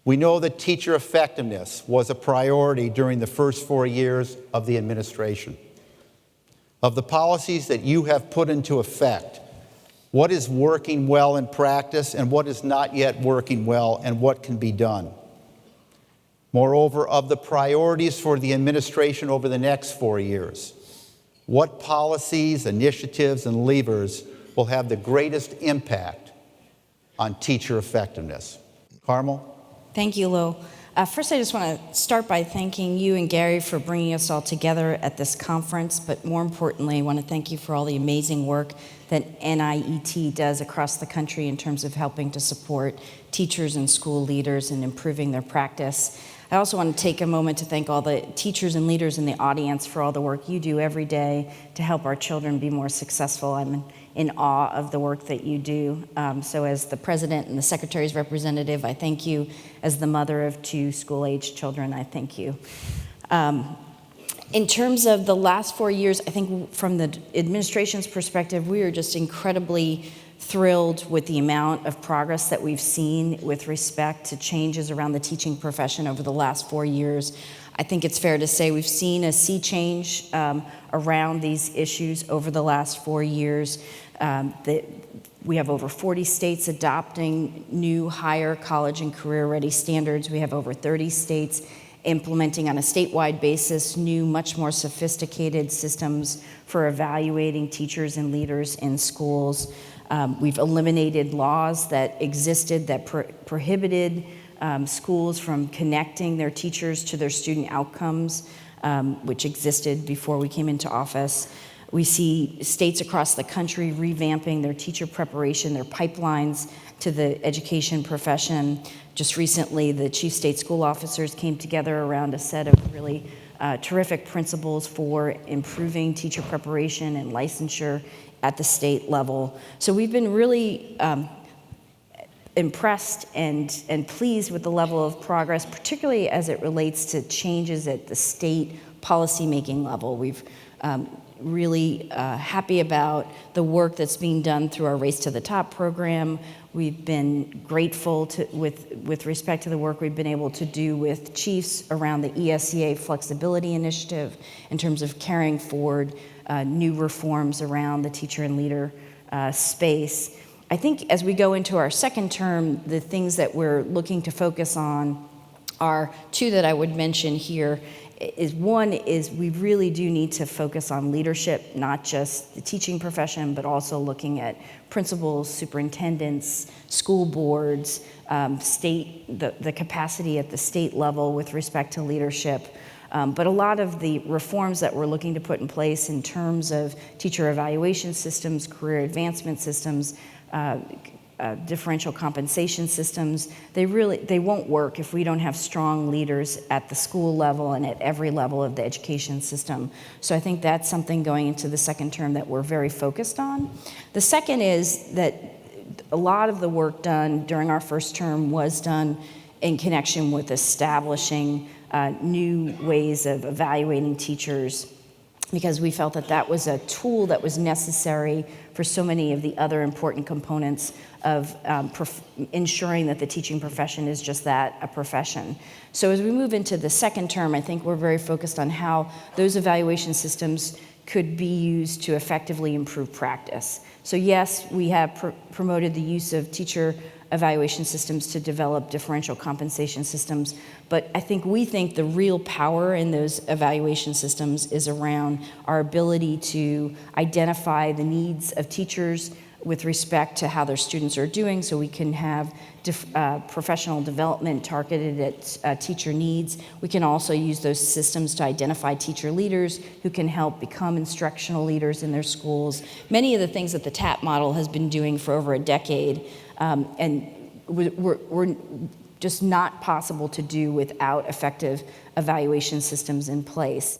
We know that teacher effectiveness was a priority during the first 4 years of the administration. Of the policies that you have put into effect, what is working well in practice and what is not yet working well and what can be done? Moreover, of the priorities for the administration over the next 4 years, what policies, initiatives, and levers will have the greatest impact on teacher effectiveness? Carmel? Thank you, Lowell. First, I just want to start by thanking you and Gary for bringing us all together at this conference, but more importantly, I want to thank you for all the amazing work that NIET does across the country in terms of helping to support teachers and school leaders and improving their practice. I also want to take a moment to thank all the teachers and leaders in the audience for all the work you do every day to help our children be more successful. I'm in awe of the work that you do. So as the president and the secretary's representative, I thank you. As the mother of 2 school-aged children, I thank you. In terms of the last 4 years, I think from the administration's perspective, we are just incredibly thrilled with the amount of progress that we've seen with respect to changes around the teaching profession over the last 4 years. I think it's fair to say we've seen a sea change around these issues over the last 4 years. We have over 40 states adopting new higher college and career-ready standards. We have over 30 states implementing on a statewide basis new, much more sophisticated systems for evaluating teachers and leaders in schools. We've eliminated laws that existed that prohibited schools from connecting their teachers to their student outcomes, which existed before we came into office. We see states across the country revamping their teacher preparation, their pipelines to the education profession. Just recently, the chief state school officers came together around a set of really terrific principles for improving teacher preparation and licensure at the state level. So we've been really impressed and pleased with the level of progress, particularly as it relates to changes at the state policymaking level. We've really happy about the work that's being done through our Race to the Top program. We've been grateful with respect to the work we've been able to do with chiefs around the ESEA Flexibility Initiative in terms of carrying forward new reforms around the teacher and leader space. I think as we go into our second term, the things that we're looking to focus on are 2 that I would mention here. One is we really do need to focus on leadership, not just the teaching profession, but also looking at principals, superintendents, school boards, the capacity at the state level with respect to leadership. But a lot of the reforms that we're looking to put in place in terms of teacher evaluation systems, career advancement systems, differential compensation systems, they won't work if we don't have strong leaders at the school level and at every level of the education system. So I think that's something going into the second term that we're very focused on. The second is that a lot of the work done during our first term was done in connection with establishing new ways of evaluating teachers, because we felt that that was a tool that was necessary for so many of the other important components of ensuring that the teaching profession is just that, a profession. So as we move into the second term, I think we're very focused on how those evaluation systems could be used to effectively improve practice. So yes, we have promoted the use of teacher evaluation systems to develop differential compensation systems, but we think the real power in those evaluation systems is around our ability to identify the needs of teachers with respect to how their students are doing, so we can have professional development targeted at teacher needs. We can also use those systems to identify teacher leaders who can help become instructional leaders in their schools. Many of the things that the TAP model has been doing for over a decade, and we're just not possible to do without effective evaluation systems in place.